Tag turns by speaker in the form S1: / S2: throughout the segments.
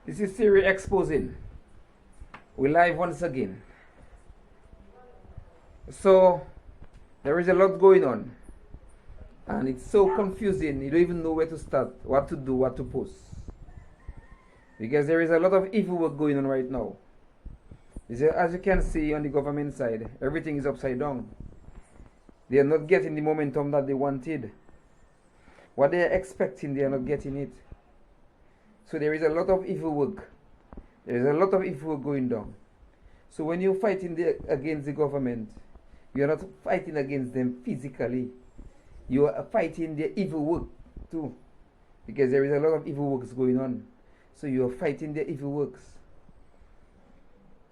S1: This is Siri exposing. We're live once again. So, there is a lot going on. And it's so confusing. You don't even know where to start, what to do, what to post. Because there is a lot of evil work going on right now. As you can see on the government side, everything is upside down. They are not getting the momentum that they wanted. What they are expecting, they are not getting it. So there is a lot of evil work. There is a lot of evil work going down. So when you're fighting against the government, you're not fighting against them physically. You are fighting their evil work too. Because there is a lot of evil works going on. So you are fighting their evil works.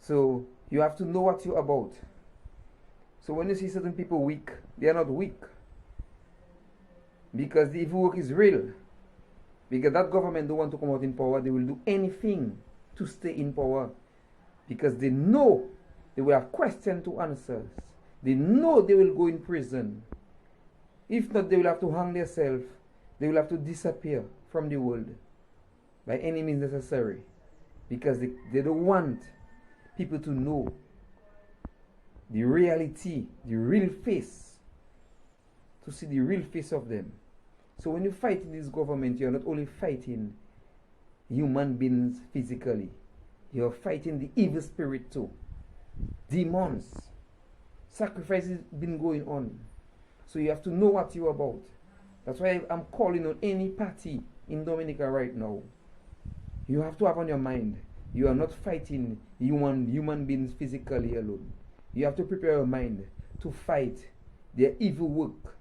S1: So you have to know what you're about. So when you see certain people weak, they are not weak. Because the evil work is real. Because that government don't want to come out in power. They will do anything to stay in power. Because they know they will have questions to answer. They know they will go in prison. If not, they will have to hang themselves. They will have to disappear from the world by any means necessary. Because they don't want people to know the reality, the real face. To see the real face of them. So when you fight in this government, you're not only fighting human beings physically. You're fighting the evil spirit too. Demons. Sacrifices been going on. So you have to know what you're about. That's why I'm calling on any party in Dominica right now. You have to have on your mind, you are not fighting human beings physically alone. You have to prepare your mind to fight their evil work.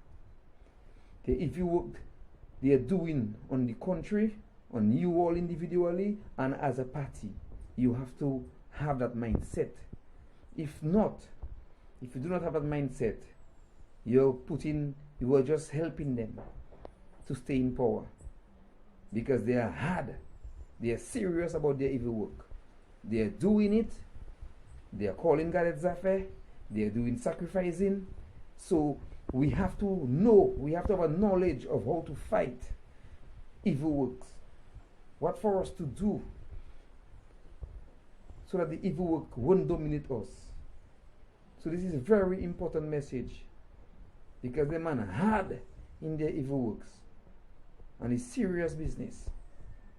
S1: The evil work they are doing on the country, on you all individually, and as a party. You have to have that mindset. If not, if you do not have that mindset, you are just helping them to stay in power. Because they are hard. They are serious about their evil work. They are doing it. They are calling God Zafe. They are doing sacrificing. So we have to know, we have to have a knowledge of how to fight evil works. What for us to do so that the evil work won't dominate us. So this is a very important message. Because the man hard in their evil works. And it's serious business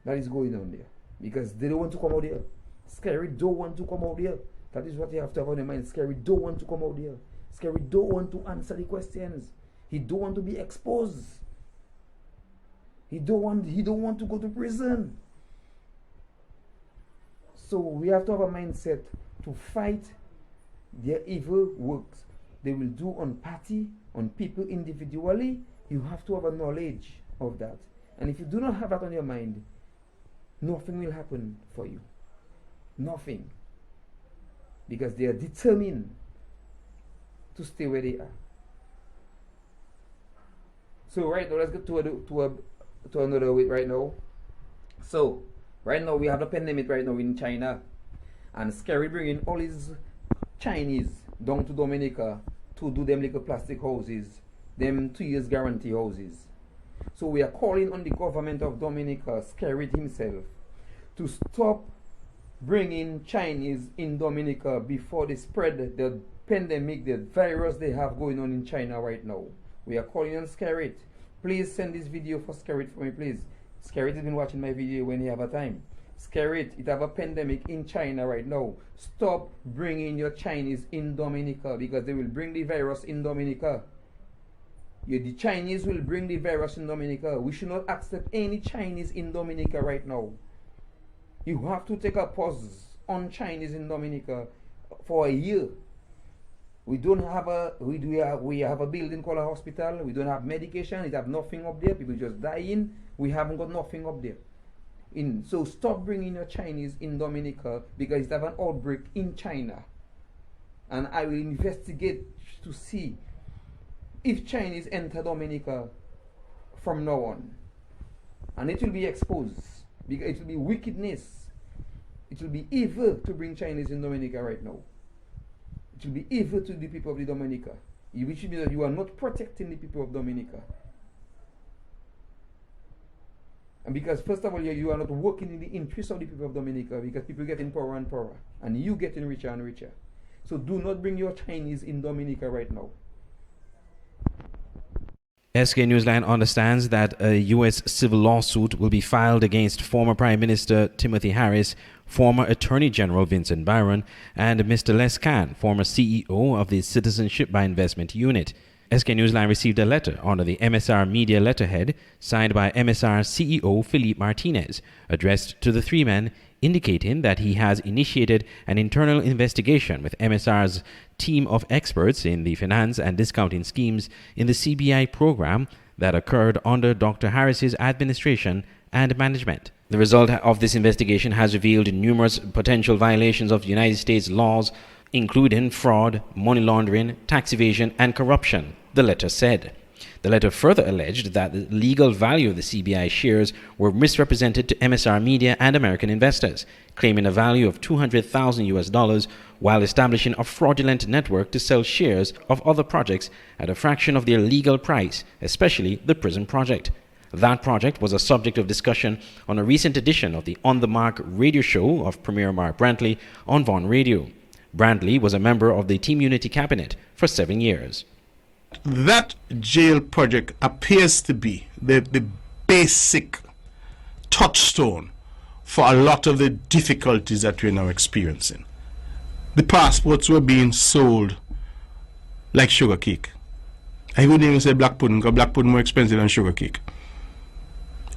S1: that is going on there. Because they don't want to come out there. Scary don't want to come out there. That is what you have to have on your mind. Scary don't want to come out there. Scary don't want to answer the questions. He don't want to be exposed. He don't want to go to prison. So we have to have a mindset to fight their evil works they will do on party, on people individually. You have to have a knowledge of that. And if you do not have that on your mind, nothing will happen for you. Nothing. Because they are determined to stay where they are. So right now, let's get to another way right now. So right now we have a pandemic right now in China, and Scary bringing all his Chinese down to Dominica to do them little plastic houses, them 2 years guarantee houses. So we are calling on the government of Dominica, Scary himself, to stop bringing Chinese in Dominica before they spread the pandemic, the virus they have going on in China right now. We are calling on Scarrett. Please send this video for Scarrett for me, please. Scarrett has been watching my video when he have a time. Scarrett, it have a pandemic in China right now. Stop bringing your Chinese in Dominica because they will bring the virus in Dominica. The Chinese will bring the virus in Dominica. We should not accept any Chinese in Dominica right now. You have to take a pause on Chinese in Dominica for a year. We don't have we have a building called a hospital. We don't have medication. It have nothing up there. People just dying. We haven't got nothing up there. So stop bringing your Chinese in Dominica because it have an outbreak in China. And I will investigate to see if Chinese enter Dominica from now on. And it will be exposed. Because it will be wickedness. It will be evil to bring Chinese in Dominica right now. It will be evil to the people of the Dominica. Which means that you are not protecting the people of Dominica. And because first of all, you are not working in the interest of the people of Dominica, because people getting poorer and poorer, and you getting richer and richer. So do not bring your Chinese in Dominica right now.
S2: SK Newsline understands that a U.S. civil lawsuit will be filed against former Prime Minister Timothy Harris, former Attorney General Vincent Byron, and Mr. Les Khan, former CEO of the Citizenship by Investment Unit. SK Newsline received a letter under the MSR Media letterhead signed by MSR CEO Philippe Martinez, addressed to the three men, indicating that he has initiated an internal investigation with MSR's team of experts in the finance and discounting schemes in the CBI program that occurred under Dr. Harris's administration and management. The result of this investigation has revealed numerous potential violations of United States laws, including fraud, money laundering, tax evasion, and corruption, the letter said. The letter further alleged that the legal value of the CBI shares were misrepresented to MSR Media and American investors, claiming a value of $200,000 while establishing a fraudulent network to sell shares of other projects at a fraction of their legal price, especially the prison project. That project was a subject of discussion on a recent edition of the On the Mark radio show of Premier Mark Brantley on Vaughan Radio. Brantley was a member of the Team Unity cabinet for 7 years.
S3: That jail project appears to be the basic touchstone for a lot of the difficulties that we're now experiencing. The passports were being sold like sugar cake. I wouldn't even say black pudding, because black pudding more expensive than sugar cake.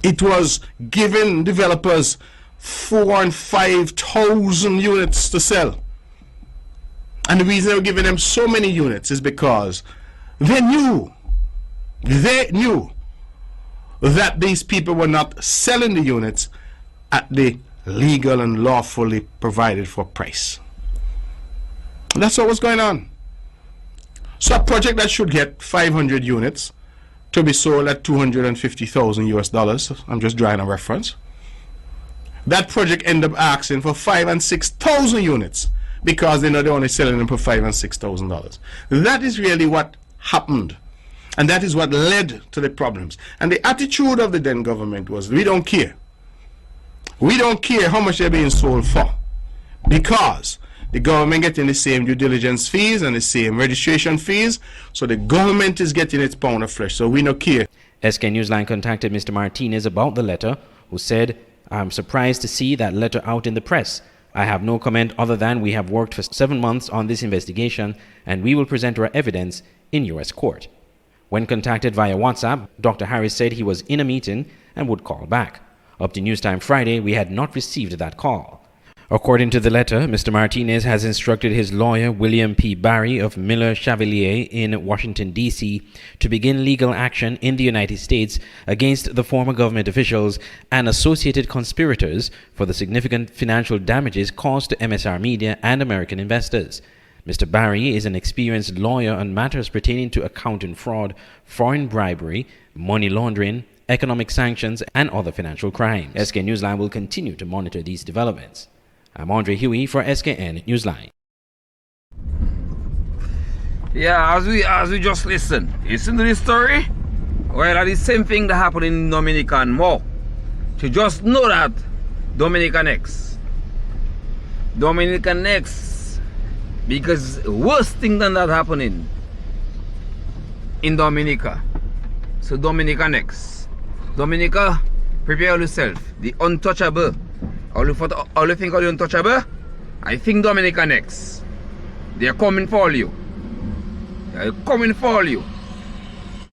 S3: It was giving developers 4,000 and 5,000 units to sell. And the reason they were giving them so many units is because they knew that these people were not selling the units at the legal and lawfully provided for price. That's what was going on. So a project that should get 500 units to be sold at $250,000 US, I'm just drawing a reference. That project ended up asking for 5,000 and 6,000 units because they know they're only selling them for $5,000 and $6,000. That is really what happened, and that is what led to the problems. And the attitude of the then government was, we don't care. We don't care how much they're being sold for, because the government getting the same due diligence fees and the same registration fees, so the government is getting its pound of flesh, so we don't care.
S2: SK Newsline contacted Mr. Martinez about the letter, who said, "I'm surprised to see that letter out in the press. I have no comment other than we have worked for 7 months on this investigation and we will present our evidence in U.S. court." When contacted via WhatsApp, Dr. Harris said he was in a meeting and would call back. Up to Newstime Friday, we had not received that call. According to the letter, Mr. Martinez has instructed his lawyer, William P. Barry of Miller Chevalier in Washington, D.C., to begin legal action in the United States against the former government officials and associated conspirators for the significant financial damages caused to MSR Media and American investors. Mr. Barry is an experienced lawyer on matters pertaining to accounting fraud, foreign bribery, money laundering, economic sanctions, and other financial crimes. SK Newsline will continue to monitor these developments. I'm Andre Huey for SKN Newsline.
S1: Yeah, as we just listen to this story, well, the same thing that happened in Dominica and more. To just know that Dominica next, because worse thing than that happening in Dominica. So Dominica next. Dominica, prepare yourself. The untouchable. All you think of the untouchable? I think Dominica next. They are coming for you. They are coming for you.